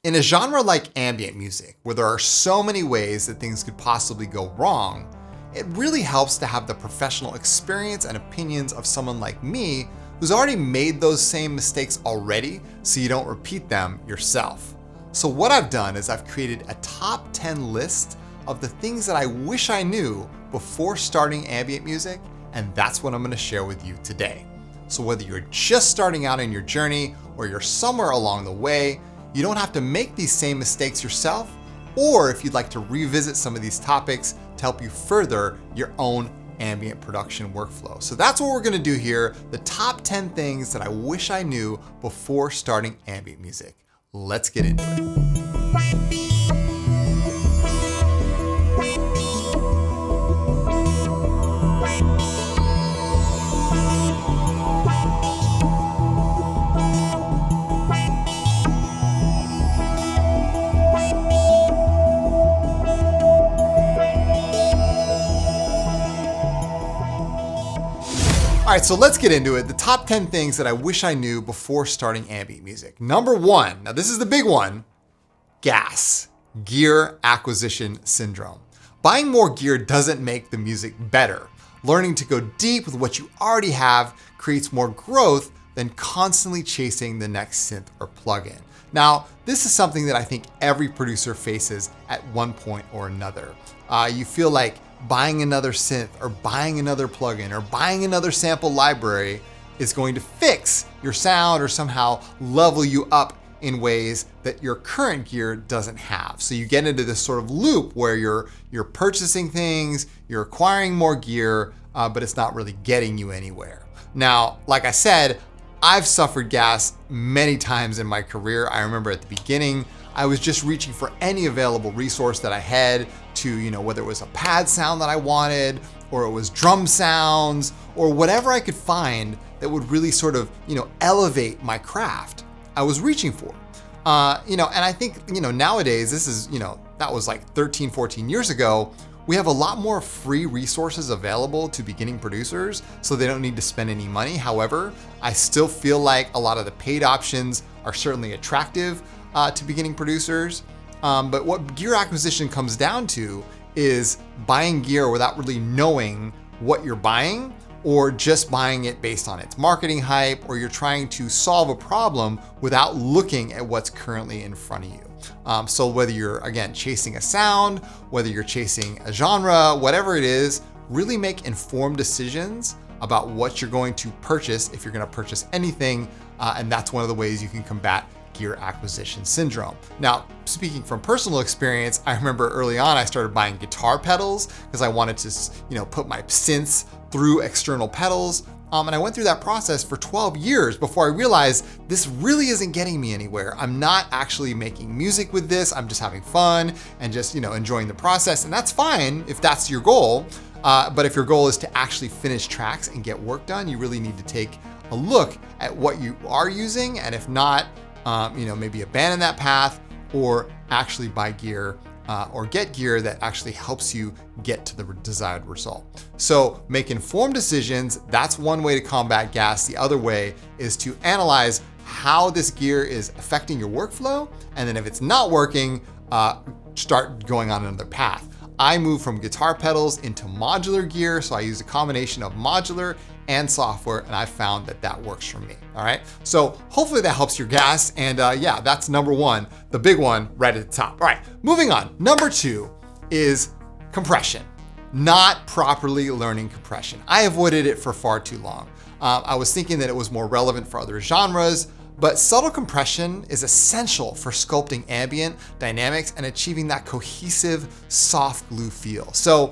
In a genre like ambient music, where there are so many ways that things could possibly go wrong, it really helps to have the professional experience and opinions of someone like me who's already made those same mistakes already, so you don't repeat them yourself. So what I've done is I've created a top 10 list of the things that I wish I knew before starting ambient music, and that's what I'm going to share with you today. So whether you're just starting out in your journey or you're somewhere along the way, you don't have to make these same mistakes yourself, or if you'd like to revisit some of these topics to help you further your own ambient production workflow. So that's what we're going to do here, the top 10 things that I wish I knew before starting ambient music. Let's get into it. All right, so let's get into it. The top 10 things that I wish I knew before starting ambient music. Number one, now this is the big one, GAS, gear acquisition syndrome. Buying more gear doesn't make the music better. Learning to go deep with what you already have creates more growth than constantly chasing the next synth or plugin. Now, this is something that I think every producer faces at one point or another. You feel like buying another synth or buying another plugin or buying another sample library is going to fix your sound or somehow level you up in ways that your current gear doesn't have. So you get into this sort of loop where you're purchasing things, you're acquiring more gear, but it's not really getting you anywhere. Now, like I said, I've suffered gas many times in my career. I remember at the beginning, I was just reaching for any available resource that I had to, whether it was a pad sound that I wanted, or it was drum sounds, or whatever I could find that would really sort of, elevate my craft, I was reaching for. And I think, nowadays, this is, that was like 13, 14 years ago, we have a lot more free resources available to beginning producers, so they don't need to spend any money. However, I still feel like a lot of the paid options are certainly attractive to beginning producers. But what gear acquisition comes down to is buying gear without really knowing what you're buying, or just buying it based on its marketing hype, or you're trying to solve a problem without looking at what's currently in front of you. So whether you're, again, chasing a sound, whether you're chasing a genre, whatever it is, really make informed decisions about what you're going to purchase if you're going to purchase anything. And that's one of the ways you can combat gear acquisition syndrome. Now, speaking from personal experience, I remember early on I started buying guitar pedals because I wanted to, put my synths through external pedals. And I went through that process for 12 years before I realized this really isn't getting me anywhere. I'm not actually making music with this. I'm just having fun and just, enjoying the process. And that's fine if that's your goal. But if your goal is to actually finish tracks and get work done, you really need to take a look at what you are using. And if not, maybe abandon that path or actually buy gear or get gear that actually helps you get to the desired result. So make informed decisions. That's one way to combat gas. The other way is to analyze how this gear is affecting your workflow. And then if it's not working, start going on another path. I moved from guitar pedals into modular gear. So I use a combination of modular and software, and I found that that works for me. All right. So hopefully that helps your gas. And yeah, that's number one, the big one right at the top. All right, moving on. Number two is compression. Not properly learning compression. I avoided it for far too long. I was thinking that it was more relevant for other genres, but subtle compression is essential for sculpting ambient dynamics and achieving that cohesive, soft glue feel. So,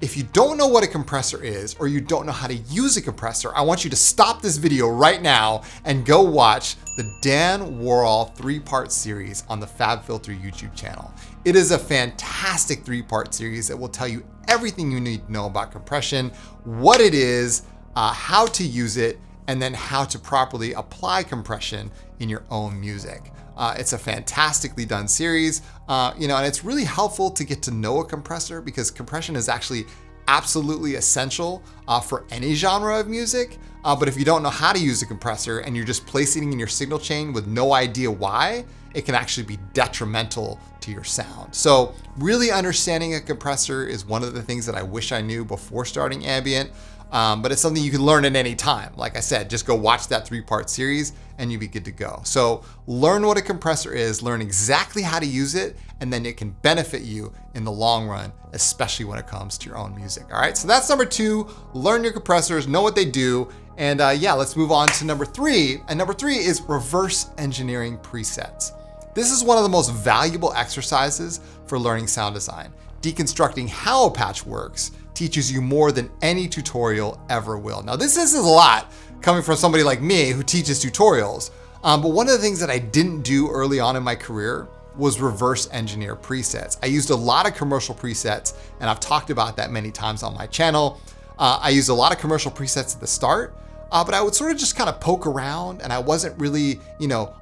if you don't know what a compressor is, or you don't know how to use a compressor, I want you to stop this video right now and go watch the Dan Worrall 3-part series on the FabFilter YouTube channel. It is a fantastic 3-part series that will tell you everything you need to know about compression, what it is, how to use it, and then how to properly apply compression in your own music. It's a fantastically done series, and it's really helpful to get to know a compressor because compression is actually absolutely essential for any genre of music. But if you don't know how to use a compressor and you're just placing it in your signal chain with no idea why, it can actually be detrimental to your sound. So really understanding a compressor is one of the things that I wish I knew before starting Ambient. But it's something you can learn at any time. Like I said, just go watch that 3-part series and you'll be good to go. So learn what a compressor is, learn exactly how to use it, and then it can benefit you in the long run, especially when it comes to your own music. All right, so that's number 2, learn your compressors, know what they do. And yeah, let's move on to number 3. And number 3 is reverse engineering presets. This is one of the most valuable exercises for learning sound design. Deconstructing how a patch works teaches you more than any tutorial ever will. Now this is a lot coming from somebody like me who teaches tutorials, but one of the things that I didn't do early on in my career was reverse engineer presets. I used a lot of commercial presets, and I've talked about that many times on my channel. I used a lot of commercial presets at the start, but I would sort of just kind of poke around, and I wasn't really,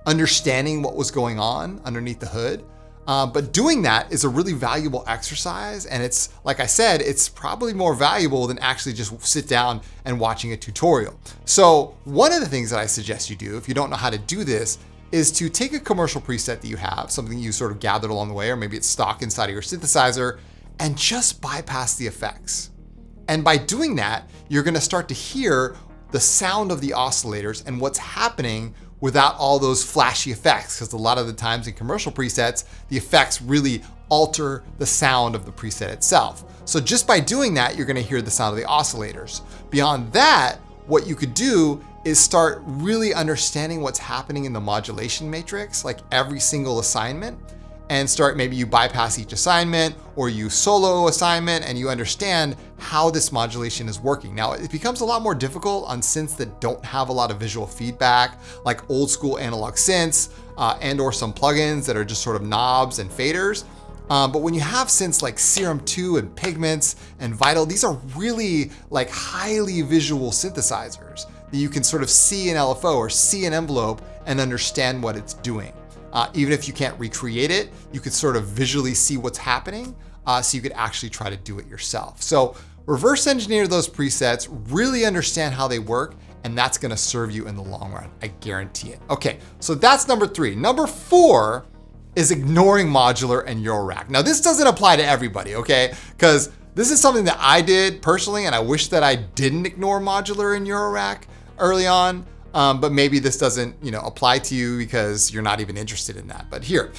understanding what was going on underneath the hood. But doing that is a really valuable exercise. And it's, like I said, it's probably more valuable than actually just sit down and watching a tutorial. So one of the things that I suggest you do, if you don't know how to do this, is to take a commercial preset that you have, something you sort of gathered along the way, or maybe it's stock inside of your synthesizer, and just bypass the effects. And by doing that, you're gonna start to hear the sound of the oscillators and what's happening without all those flashy effects, because a lot of the times in commercial presets, the effects really alter the sound of the preset itself. So just by doing that, you're gonna hear the sound of the oscillators. Beyond that, what you could do is start really understanding what's happening in the modulation matrix, like every single assignment, and start, maybe you bypass each assignment or you solo assignment and you understand how this modulation is working. Now it becomes a lot more difficult on synths that don't have a lot of visual feedback, like old school analog synths and or some plugins that are just sort of knobs and faders. But when you have synths like Serum 2 and Pigments and Vital, these are really like highly visual synthesizers that you can sort of see an LFO or see an envelope and understand what it's doing. Even if you can't recreate it, you could sort of visually see what's happening, so you could actually try to do it yourself. So reverse engineer those presets, really understand how they work, and that's gonna serve you in the long run, I guarantee it. Okay, so that's number 3. Number 4 is ignoring modular and Eurorack. Now this doesn't apply to everybody, okay? Because this is something that I did personally, and I wish that I didn't ignore modular and Eurorack early on. But maybe this doesn't, apply to you because you're not even interested in that. But hear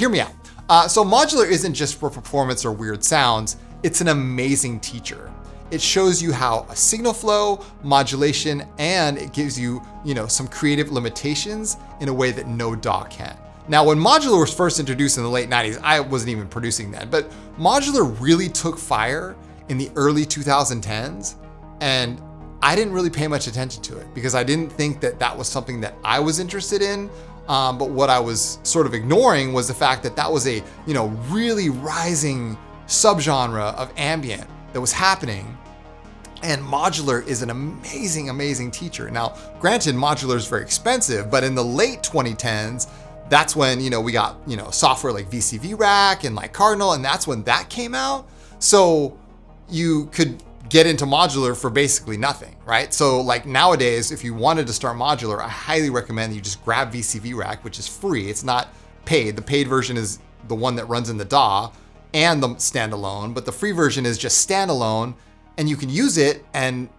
me out. So modular isn't just for performance or weird sounds. It's an amazing teacher. It shows you how a signal flow, modulation, and it gives you, some creative limitations in a way that no DAW can. Now, when modular was first introduced in the late 90s, I wasn't even producing then, but modular really took fire in the early 2010s, and I didn't really pay much attention to it because I didn't think that that was something that I was interested in. But what I was sort of ignoring was the fact that that was a, really rising subgenre of ambient that was happening. And modular is an amazing, amazing teacher. Now, granted, modular is very expensive, but in the late 2010s, that's when, we got, software like VCV Rack and like Cardinal, and that's when that came out. So you could get into modular for basically nothing, right? So like nowadays, if you wanted to start modular, I highly recommend you just grab VCV Rack, which is free. It's not paid. The paid version is the one that runs in the DAW and the standalone, but the free version is just standalone, and you can use it, and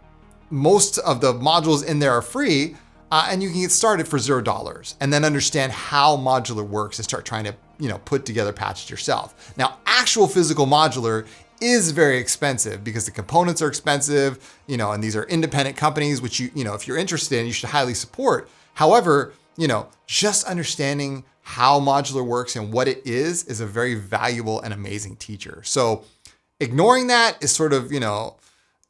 most of the modules in there are free, and you can get started for $0 and then understand how modular works and start trying to, put together patches yourself. Now, actual physical modular is very expensive because the components are expensive, and these are independent companies, which if you're interested in, you should highly support. However, just understanding how modular works and what it is a very valuable and amazing teacher. So ignoring that is sort of,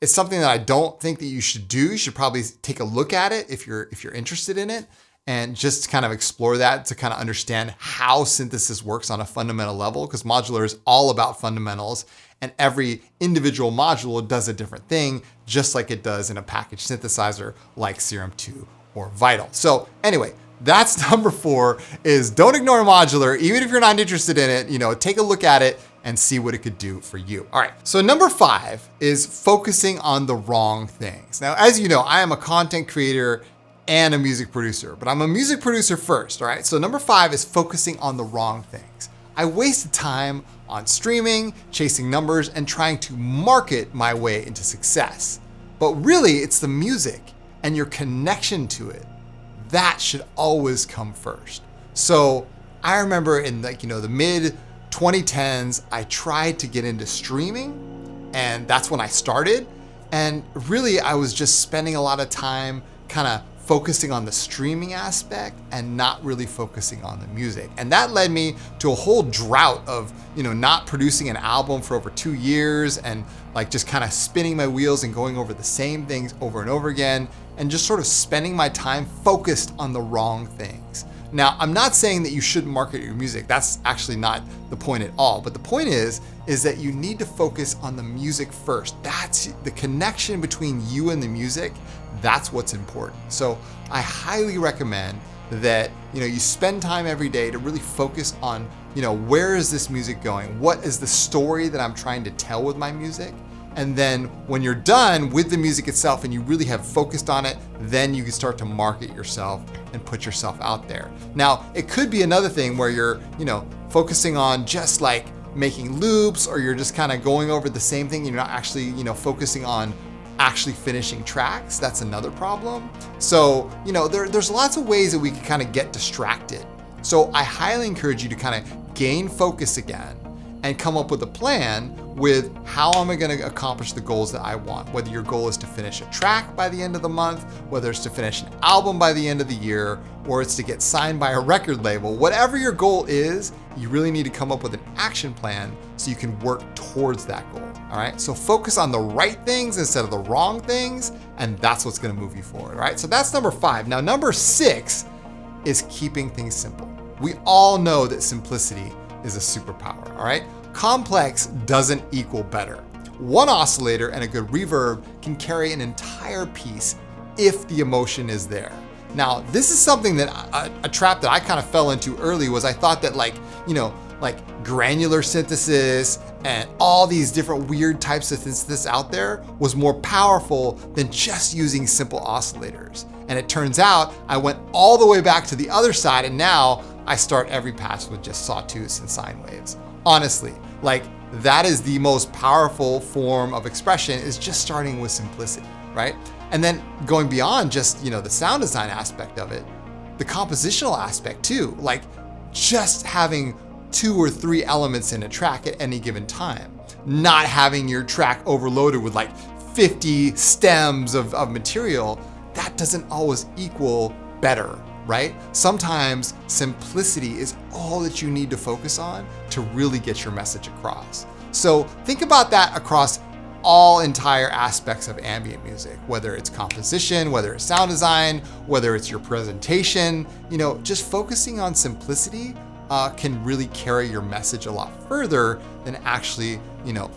it's something that I don't think that you should do. You should probably take a look at it if you're interested in it, and just kind of explore that to kind of understand how synthesis works on a fundamental level, because modular is all about fundamentals, and every individual module does a different thing, just like it does in a package synthesizer like Serum 2 or Vital. So anyway, that's number 4, is don't ignore modular. Even if you're not interested in it, take a look at it and see what it could do for you. All right, so number 5 is focusing on the wrong things. Now, as you know, I am a content creator and a music producer, but I'm a music producer first, all right? So number 5 is focusing on the wrong things. I wasted time on streaming, chasing numbers, and trying to market my way into success. But really, it's the music and your connection to it. That should always come first. So I remember in the mid 2010s, I tried to get into streaming, and that's when I started. And really, I was just spending a lot of time kind of focusing on the streaming aspect and not really focusing on the music. And that led me to a whole drought of, not producing an album for over 2 years, and like just kind of spinning my wheels and going over the same things over and over again, and just sort of spending my time focused on the wrong things. Now, I'm not saying that you shouldn't market your music. That's actually not the point at all. But the point is that you need to focus on the music first. That's the connection between you and the music. That's what's important. So I highly recommend that, you spend time every day to really focus on, where is this music going? What is the story that I'm trying to tell with my music? And then when you're done with the music itself and you really have focused on it, then you can start to market yourself and put yourself out there. Now, it could be another thing where you're, focusing on just like making loops, or you're just kind of going over the same thing. You're not actually, focusing on actually finishing tracks. That's another problem. So, there's lots of ways that we can kind of get distracted. So I highly encourage you to kind of gain focus again and come up with a plan with how am I going to accomplish the goals that I want. Whether your goal is to finish a track by the end of the month, whether it's to finish an album by the end of the year, or it's to get signed by a record label, whatever your goal is, you really need to come up with an action plan so you can work towards that goal. All right. So focus on the right things instead of the wrong things, and that's what's going to move you forward. All right. So that's number 5. Now, number 6 is keeping things simple. We all know that simplicity is a superpower. All right. Complex doesn't equal better. One oscillator and a good reverb can carry an entire piece if the emotion is there. Now, this is something that a trap that I kind of fell into early was I thought that like granular synthesis and all these different weird types of synthesis out there was more powerful than just using simple oscillators. And it turns out I went all the way back to the other side, and now I start every patch with just sawtooths and sine waves. Honestly, that is the most powerful form of expression, is just starting with simplicity, right? And then going beyond just, the sound design aspect of it, the compositional aspect too, like just having 2 or 3 elements in a track at any given time, not having your track overloaded with like 50 stems of material. That doesn't always equal better, right? Sometimes simplicity is all that you need to focus on to really get your message across. So think about that across all entire aspects of ambient music, whether it's composition, whether it's sound design, whether it's your presentation. Just focusing on simplicity can really carry your message a lot further than actually,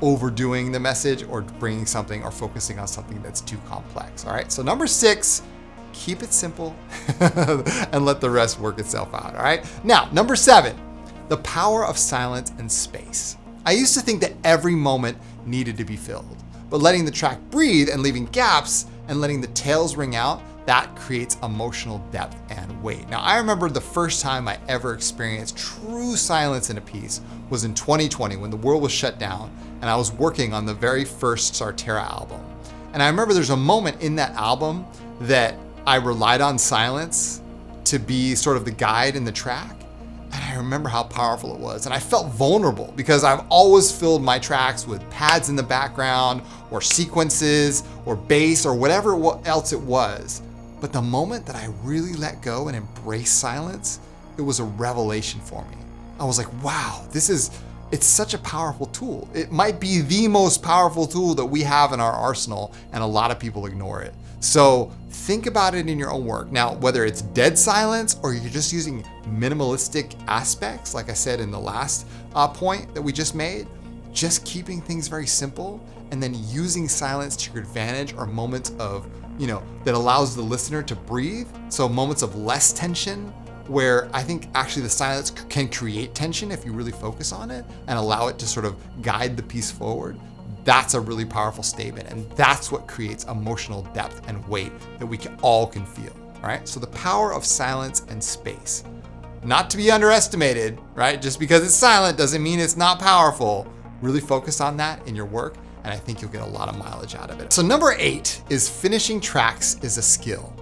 overdoing the message or bringing something or focusing on something that's too complex. All right. So number 6, keep it simple and let the rest work itself out. All right. Now, number 7, the power of silence and space. I used to think that every moment needed to be filled, but letting the track breathe and leaving gaps and letting the tails ring out, that creates emotional depth and weight. Now, I remember the first time I ever experienced true silence in a piece was in 2020 when the world was shut down and I was working on the very first Synphaera album. And I remember there's a moment in that album that I relied on silence to be sort of the guide in the track. And I remember how powerful it was. And I felt vulnerable because I've always filled my tracks with pads in the background or sequences or bass or whatever else it was. But the moment that I really let go and embraced silence, it was a revelation for me. I was like, wow, it's such a powerful tool. It might be the most powerful tool that we have in our arsenal, and a lot of people ignore it. So think about it in your own work. Now, whether it's dead silence or you're just using minimalistic aspects, like I said in the last point that we just made, just keeping things very simple and then using silence to your advantage are moments of, that allows the listener to breathe. So moments of less tension, where I think actually the silence can create tension if you really focus on it and allow it to sort of guide the piece forward. That's a really powerful statement, and that's what creates emotional depth and weight that we all can feel. All right, so the power of silence and space. Not to be underestimated, right? Just because it's silent doesn't mean it's not powerful. Really focus on that in your work, and I think you'll get a lot of mileage out of it. So number 8 is finishing tracks is a skill.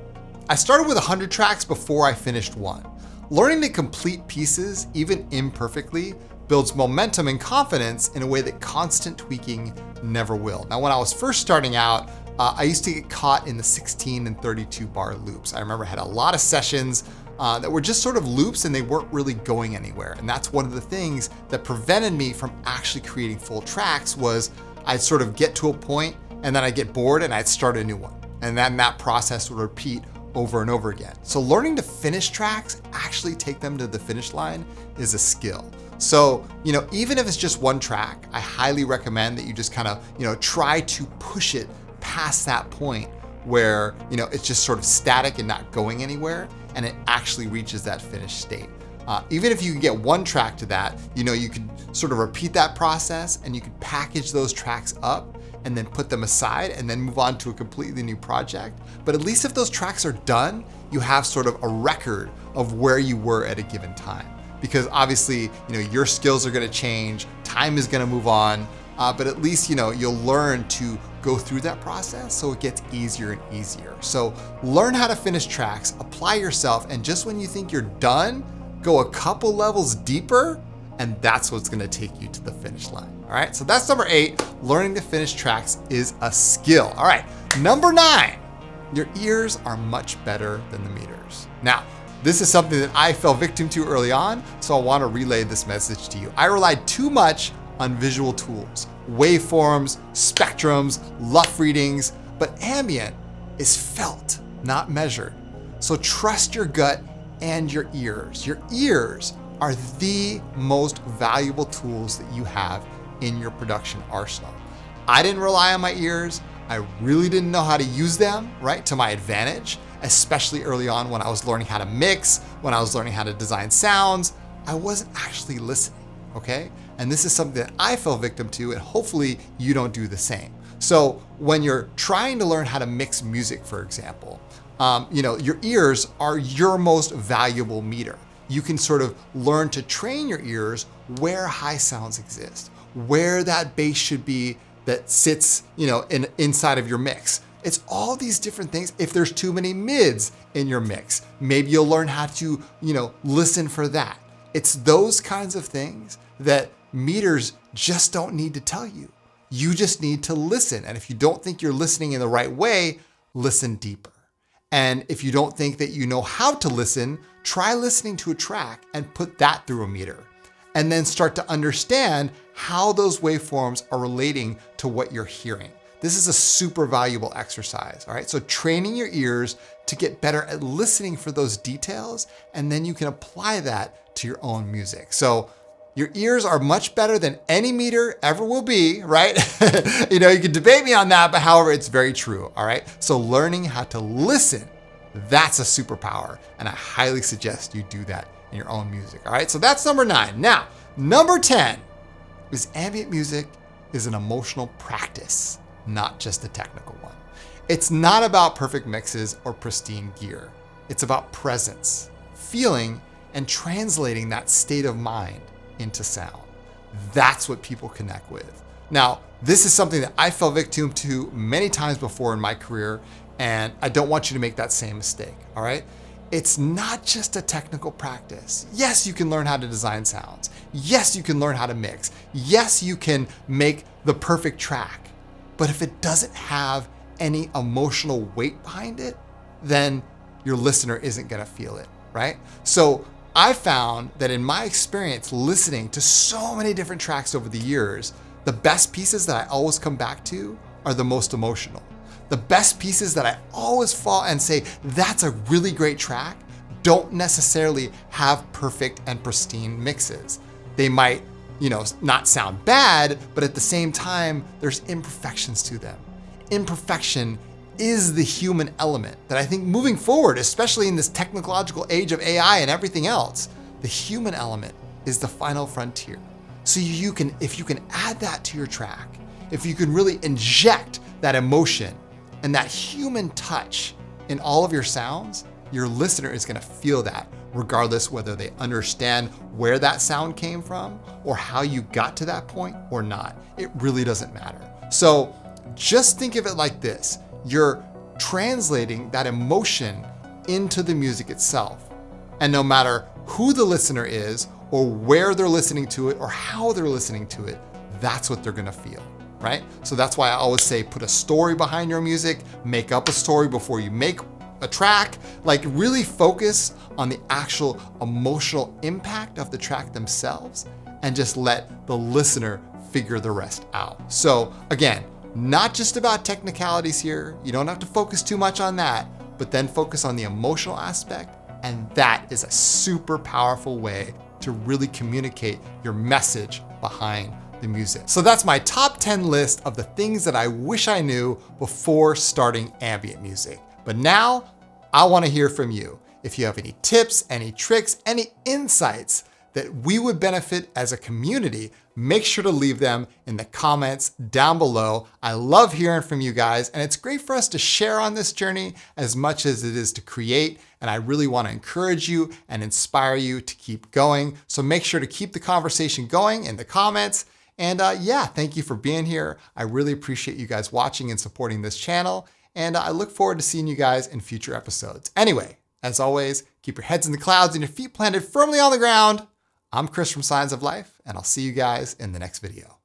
I started with 100 tracks before I finished one. Learning to complete pieces, even imperfectly, builds momentum and confidence in a way that constant tweaking never will. Now, when I was first starting out, I used to get caught in the 16 and 32 bar loops. I remember I had a lot of sessions that were just sort of loops and they weren't really going anywhere. And that's one of the things that prevented me from actually creating full tracks was I'd sort of get to a point and then I'd get bored and I'd start a new one. And then that process would repeat over and over again. So learning to finish tracks, actually take them to the finish line, is a skill. So, even if it's just one track, I highly recommend that you just kind of, try to push it past that point where, it's just sort of static and not going anywhere, and it actually reaches that finished state. Even if you can get one track to that, you could sort of repeat that process and you could package those tracks up and then put them aside and then move on to a completely new project. But at least if those tracks are done, you have sort of a record of where you were at a given time. Because obviously, your skills are gonna change, time is gonna move on, but at least, you'll learn to go through that process so it gets easier and easier. So learn how to finish tracks, apply yourself, and just when you think you're done, go a couple levels deeper, and that's what's gonna take you to the finish line. All right, so that's number 8. Learning to finish tracks is a skill. All right, number 9, your ears are much better than the meters. Now, this is something that I fell victim to early on, so I wanna relay this message to you. I relied too much on visual tools, waveforms, spectrums, LUF readings, but ambient is felt, not measured. So trust your gut and your ears. Your ears are the most valuable tools that you have in your production arsenal. I didn't rely on my ears. I really didn't know how to use them, right, to my advantage, especially early on when I was learning how to mix, when I was learning how to design sounds. I wasn't actually listening, okay? And this is something that I fell victim to, and hopefully you don't do the same. So when you're trying to learn how to mix music, for example, your ears are your most valuable meter. You can sort of learn to train your ears where high sounds exist, where that bass should be that sits, inside of your mix. It's all these different things. If there's too many mids in your mix, maybe you'll learn how to, listen for that. It's those kinds of things that meters just don't need to tell you. You just need to listen. And if you don't think you're listening in the right way, listen deeper. And if you don't think that you know how to listen, try listening to a track and put that through a meter. And then start to understand how those waveforms are relating to what you're hearing. This is a super valuable exercise, all right? So training your ears to get better at listening for those details, and then you can apply that to your own music. So your ears are much better than any meter ever will be, right? You can debate me on that, but however, it's very true, all right? So learning how to listen, that's a superpower, and I highly suggest you do that in your own music, all right? So that's number 9. Now, number 10 is ambient music is an emotional practice, not just a technical one. It's not about perfect mixes or pristine gear. It's about presence, feeling, and translating that state of mind into sound. That's what people connect with. Now, this is something that I fell victim to many times before in my career, and I don't want you to make that same mistake, all right? It's not just a technical practice. Yes, you can learn how to design sounds. Yes, you can learn how to mix. Yes, you can make the perfect track. But if it doesn't have any emotional weight behind it, then your listener isn't gonna feel it, right? So I found that in my experience listening to so many different tracks over the years, the best pieces that I always come back to are the most emotional. The best pieces that I always fall and say, that's a really great track, don't necessarily have perfect and pristine mixes. They might, not sound bad, but at the same time, there's imperfections to them. Imperfection is the human element that I think moving forward, especially in this technological age of AI and everything else, the human element is the final frontier. So if you can add that to your track, if you can really inject that emotion and that human touch in all of your sounds, your listener is gonna feel that, regardless whether they understand where that sound came from or how you got to that point or not. It really doesn't matter. So just think of it like this. You're translating that emotion into the music itself. And no matter who the listener is or where they're listening to it or how they're listening to it, that's what they're gonna feel, right? So that's why I always say put a story behind your music, make up a story before you make a track, like really focus on the actual emotional impact of the track themselves and just let the listener figure the rest out. So again, not just about technicalities here. You don't have to focus too much on that, but then focus on the emotional aspect. And that is a super powerful way to really communicate your message behind the music. So that's my top 10 list of the things that I wish I knew before starting ambient music. But now I want to hear from you. If you have any tips, any tricks, any insights that we would benefit as a community, make sure to leave them in the comments down below. I love hearing from you guys, and it's great for us to share on this journey as much as it is to create. And I really want to encourage you and inspire you to keep going. So make sure to keep the conversation going in the comments. And yeah, thank you for being here. I really appreciate you guys watching and supporting this channel. And I look forward to seeing you guys in future episodes. Anyway, as always, keep your heads in the clouds and your feet planted firmly on the ground. I'm Chris from Signs of Life, and I'll see you guys in the next video.